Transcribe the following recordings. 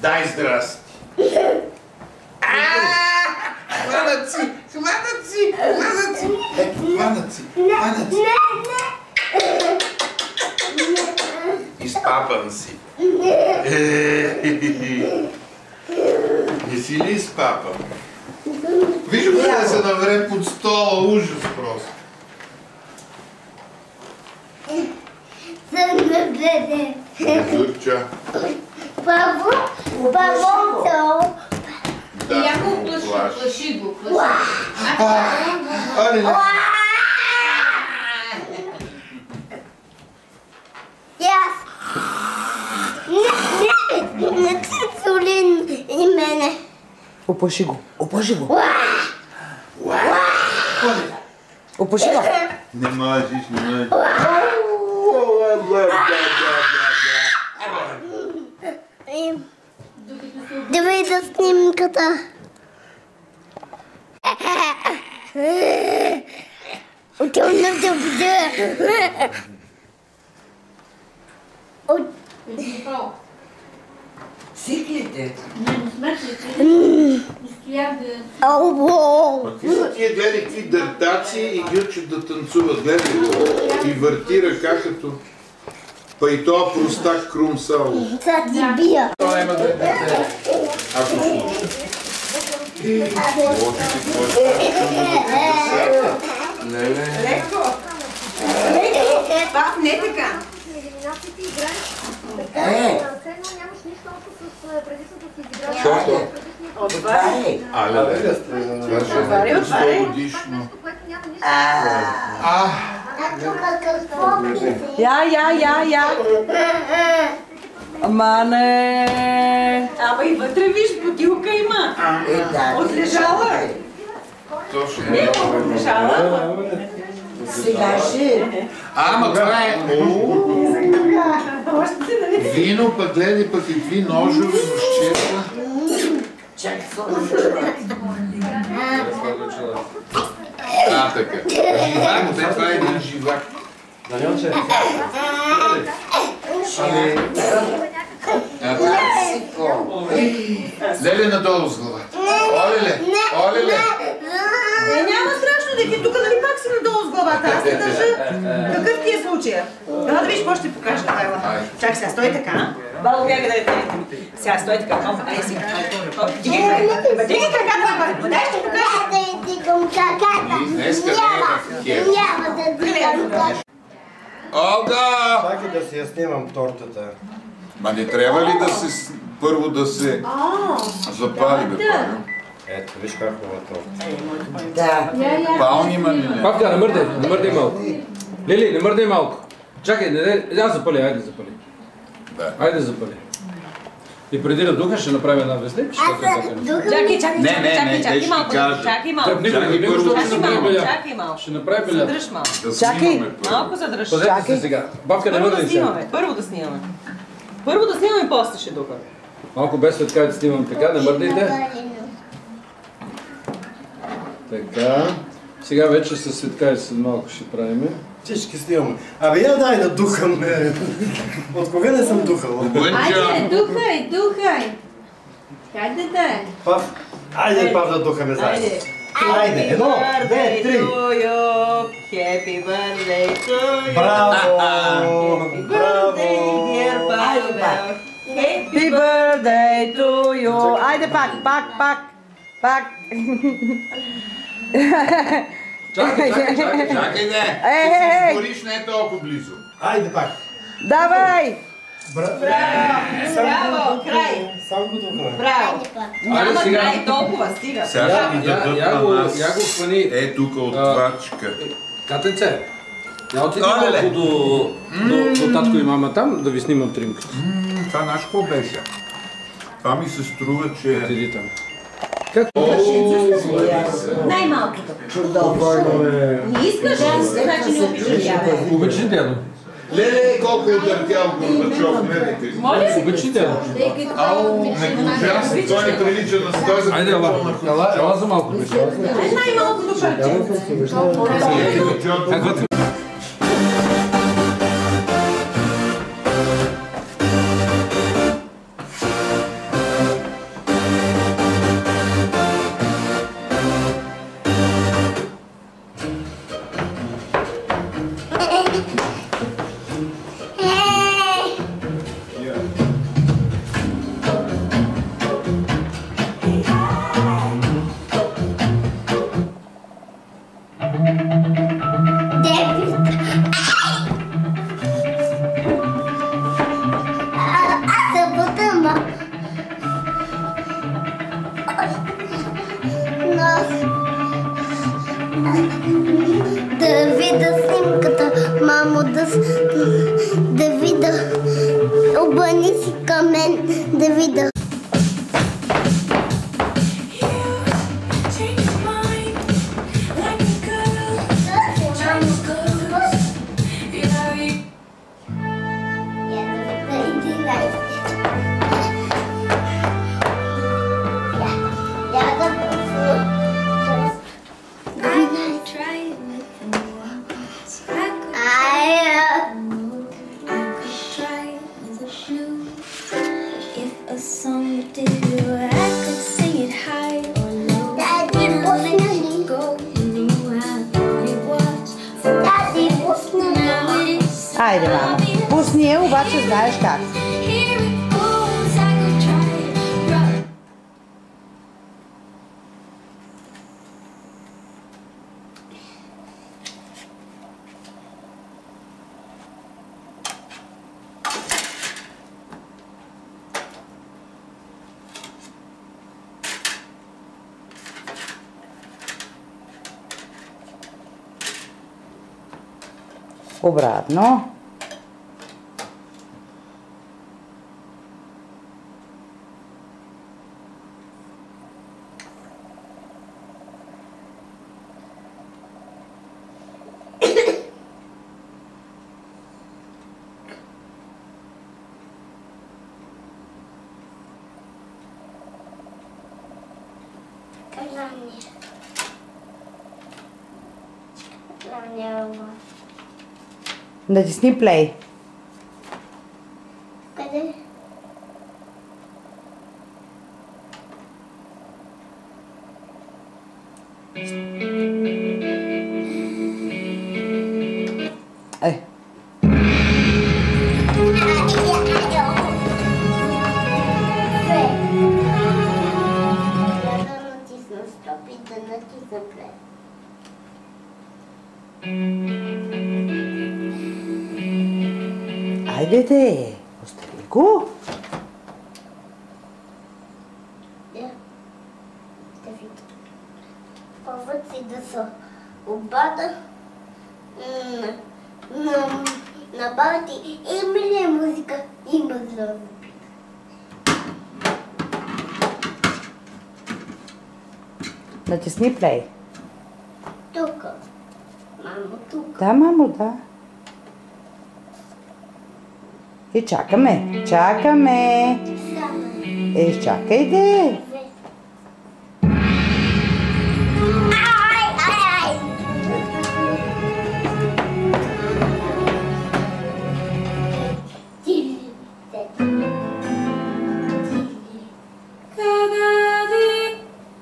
Дай здрасти! Хванат си! Хванат си! Хванат си! Хванат си! Хванат си! Изпапан си! Не си ли изпапан? Виж го да се навре под стола, ужас просто! Зурча. Първо, Яко плаши го. Не цицулин и мене. Опаши го. Опаши го. Опаши го. Не можеш, не можеш. Да видя снимката. Отивам да видя. Сиклите. Какви са тия, гледай, какви дъртаци и Гюрчо да танцуват, гледай и върти ръка като... Па и тоя простак Крум Сало. Са ти бия. Това има да е. Ако слуша. Леко. Пап, не така. Елиминациите играеш. Нямаш нищо общо с предишното си изиграние. Защото? Отваряй. Това е 100 годишно. Я. Ама не. Ама и вътре виж, бутилка има. Отлежала. Точно. Отлежала. Сега ще. Ама това е... Вино, пък гледай, пък и какви ножове, нощчета. Чакай, Така. Живак, това е един живак. Леле надолу с главата. Олеле. Няма страшно, дека тук нали пак си надолу с главата. Аз те държа. Какъв ти е случая? Да видиш, какво ще ти покажа, Кайла. Чакай сега, стой така. Бало бяга да ръкате. Сега, стой така. Малко, ай си. Дигай краката. Дигай краката. Дай ще покажа. Да дигам краката. Днеска не е в Няма да дигам краката. Олга! Чакай да си я снимам тортата. Ма не трябва ли да се... Първо да се запали, бе, Павел? Ето, виж как хубава торта. Да. Пални ма не. Павка, не мърдай малко. Лили, не мърдай малко. Чакай, аз запали, айде запали. Да. Айде запали. И преди да духа ще направим една вестник. Чакай малко. Чакай малко. Ще направим ля. Задръж малко. Чакай. Малко задръж. Пазете се сега. Бабка, не мърдай сега. Първо да снимаме. Първо да снимаме, после ще духа. Малко без светка да снимам така, не мърдайте. Така. Сега вече със светка и след малко ще правим. Всички снимаме. Абе, я дай да духам. От кога не съм духал? Айде, духай. Хайде да е. Пав, айде Пав да духаме заедно. Айде, едно, две, три. Happy birthday to you. Браво! Браво! Happy birthday to you. Айде пак. Чакай, Ей! Бориш не е толкова близо. Айде пак. Давай! Браво, край. Сам го духаме. Браво. Няма край, толкова, стига. Сега ще ги дадат на нас. Я го хвани. Е, тук от твачка. Катенце, я отида малко до татко и мама там, да ви снимам тримката. Това наш какво беше? Това ми се струва, че... Отиди там. Как? Най-малкото. Чудовно е. Не искаш, значи не обичаш яда. Обичаш ли, дядо? Леле, колко е дъртял Горбачов, гледайте. Моля? Обичаш ли, дядо? Ау, ужасно, той не прилича на стойза. Айде, ела за малко. Най-малкото парче. Как вътре? да видя. Обърни си към мен да видя. Айде, мама. Пусни я, обаче знаеш как. Обратно. Натисни плей. Къде? Е. Айде де, остави го. Пробват си да се обада на бабата и има ли музика? Има зло. Натисни плей. Тук. Мамо, тук. Да, мамо, да. И чакаме, чакаме. Чакай де.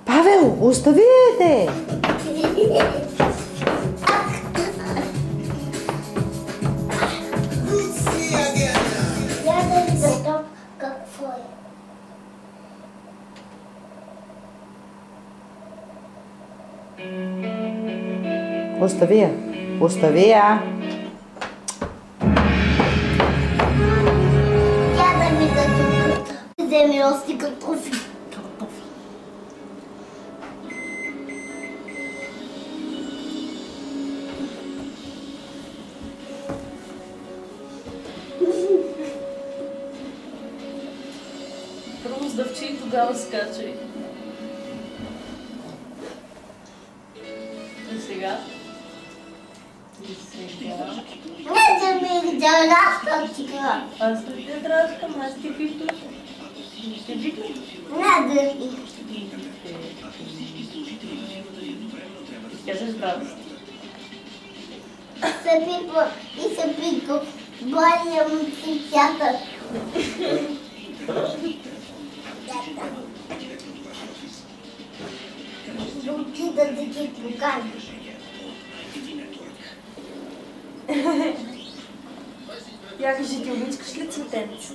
Павел, остави де. Остави я. Остави я. Тя да ми да тук. Вземи ости картофи. Първо сдъвчи и тогава скачай. И сега? Не да ми да раскам сега. Аз не те драскам, аз ти питам. Ще викам. Не да ми. Кажеш здрасти. Се пипа и се пика. Боля му си цята. Отида да ги покажеш. Я кажи, ти обичаш ли цветенца?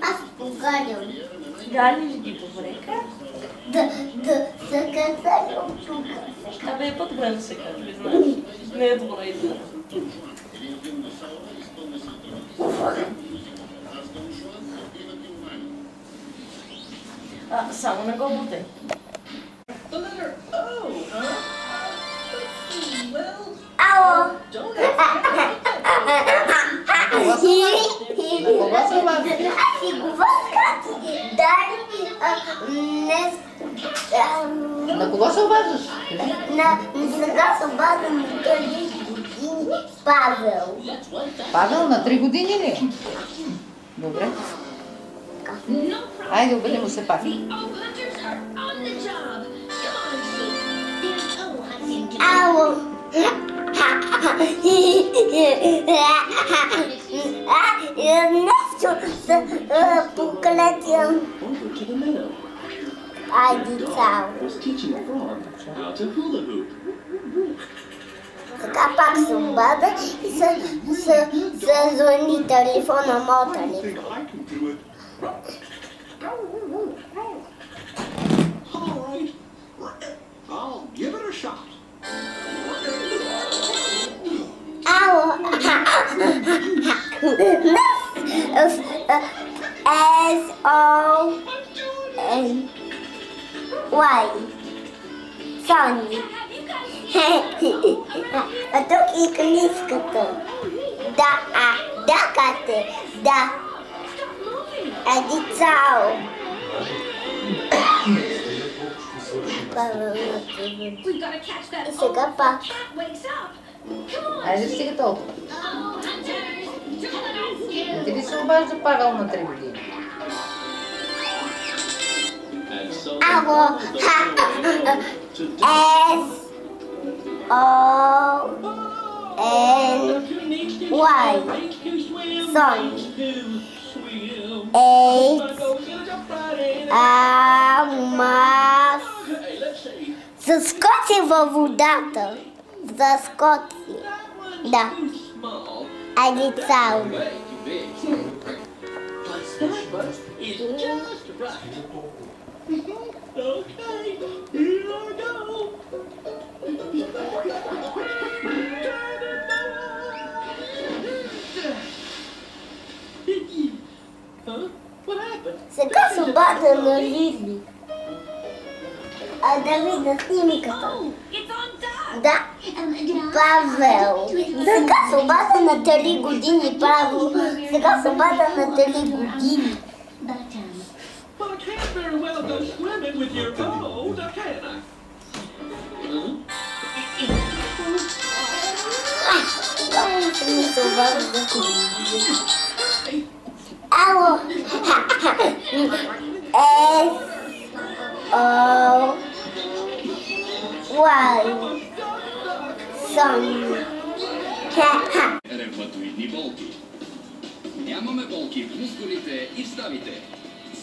Аз погарям. Галиш ги добре, как? Да се касарям тук. Абе, път време се качва, знаеш. Не е добра идея. Само не го бутай. Ало! Си говоря с Кати. Дали, днес... На кого се обаждаш? Сега се обаждам на 3 години Павел. Павел на 3 години ли? Добре. Айде, обади му се пак. Ало. Нещо се поклетям. Айде, цяло. Така пак се обада и се звъни телефона, моят телефон. Ало. S-O-N-Y. Сони. А тук и книжката. Да, Кате, да. Айде, цао. И сега пак. Айде, стига толкова. Не ти ли се обажда Павел на 3 години? Ало. S-O-N-Y. Сони. Амас. Заскочи във водата. Заскочи. Да. Айде, цао. Сега се обада на Лили. А да видя снимката. Да, Павел. Сега се обада на 3 години, Павел. Сега се обада на 3 години. Ало. S-O-Y. Сони. Ревматоидни болки. Нямаме болки в мускулите и в ставите,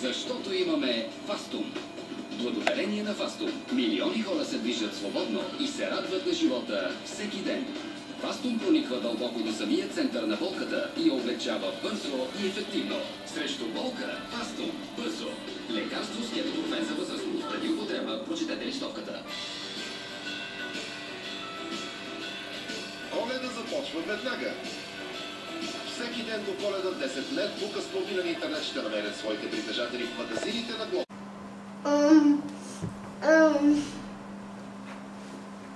защото имаме Фастум. Благодарение на Фастум, милиони хора се движат свободно и се радват на живота всеки ден. Фастум прониква дълбоко до самия център на болката и я облегчава бързо и ефективно. Срещу болка, Фастум. Бързо. Лекарство с кетотрофен за възрастност. Преди употреба, прочетете листовката. Коледа започва веднага. Всеки ден до Коледа 10 лет Лукас Половина на интернет ще намерят своите притежатели в магазините на Глобус.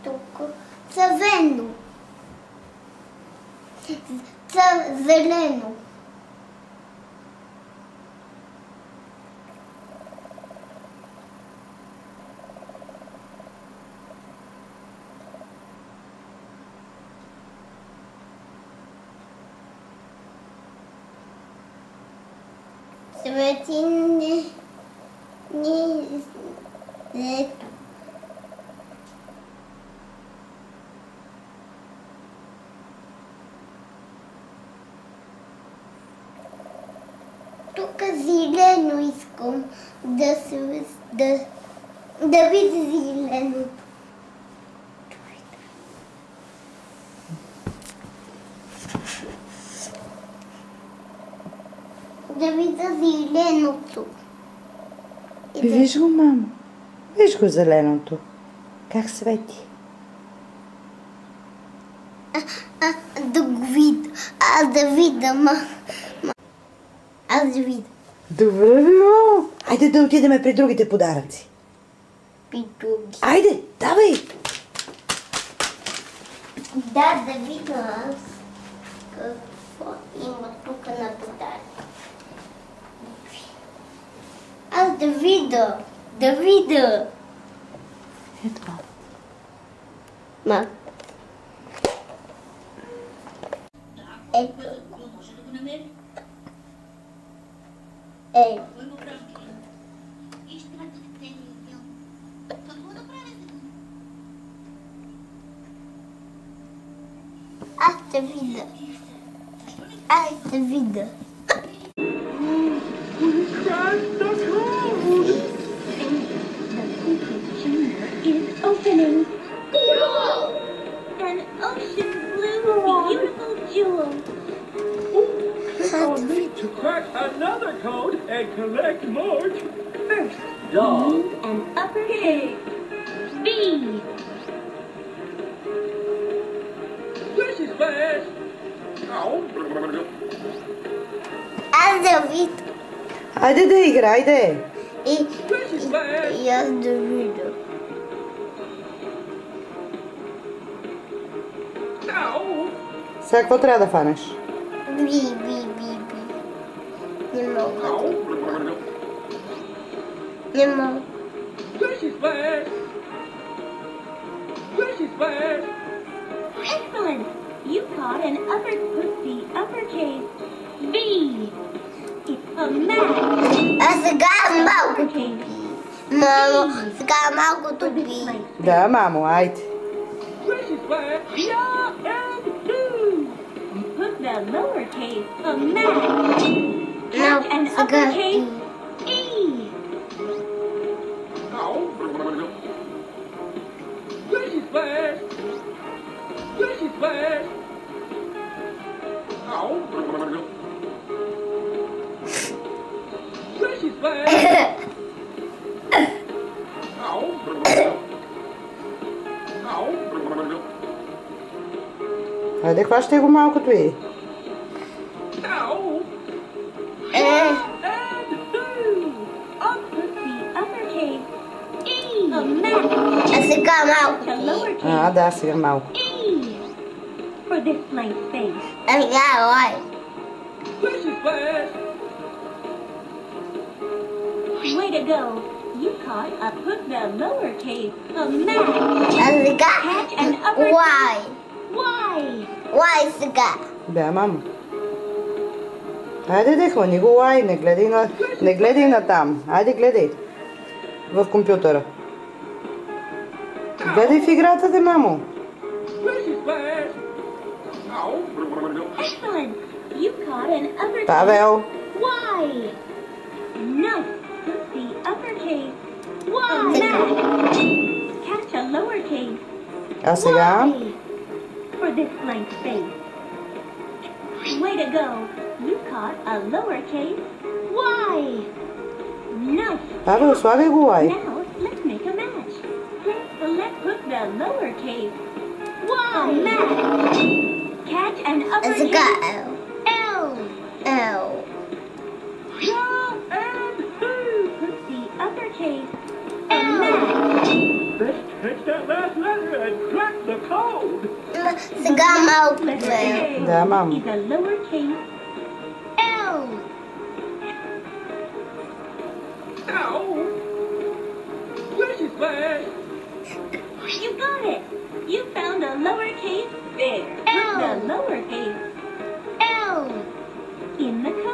Тук цървено. Зелено. Свети лето. Тук зелено искам да видя зеленото. Да видя зеленото. Виж го, мамо. Виж го зеленото. Как свети. Да го видя. Да видя, Аз да видя. Добре, мамо. Айде да отидем при другите подаръци. При други. Айде, давай. Да видя аз. Какво? Какво има тук на подарък? Аз да видя. Да видя. Ето. Ма. Ето. Ей. Аз да видя. Аз да видя. Opening. An ocean blue, beautiful jewel. To crack another code and collect more. Next, dog. An uppercase. B. This is fast. Аз да видя. Айде да играй, И аз да видя. Сега какво трябва да фанеш? Би. Не мога. Не мога. Excellent. You caught an uppercase. B. It's a match. А сега малко тупи. Мамо, сега малко тупи. Да, мамо, айде. Put the lowercase a match. Catch an uppercase E. Айде, хващай го малкото и. А сега малко. Да, сега малко. А сега лай. Way to go. You caught a put the lowercase a match. А сега Catch an uppercase. Why? Why? Why сега? Да, мамо. Айде да хвани го лай, не гледай на там. Айде гледай. В компютъра. Гледай в играта, де, мамо. Excellent. You caught an uppercase. Павел. Why? Nice. Put the uppercase. Why? Match. Catch a lowercase. А сега? Why? For this blank space. Way to go. You caught a lowercase. Why? Nice. Павел, слагай го лай. Now let's make a match. Let's put the lowercase. Why? Match. Catch an А uppercase. сега L. L. Put the uppercase. And match. Let's catch that last letter and crack the code. Сега малко Letter е. A Да, мамо. is a lowercase L. Ow! This is fast. You got it. You found a lowercase there. Put the lowercase L in the code.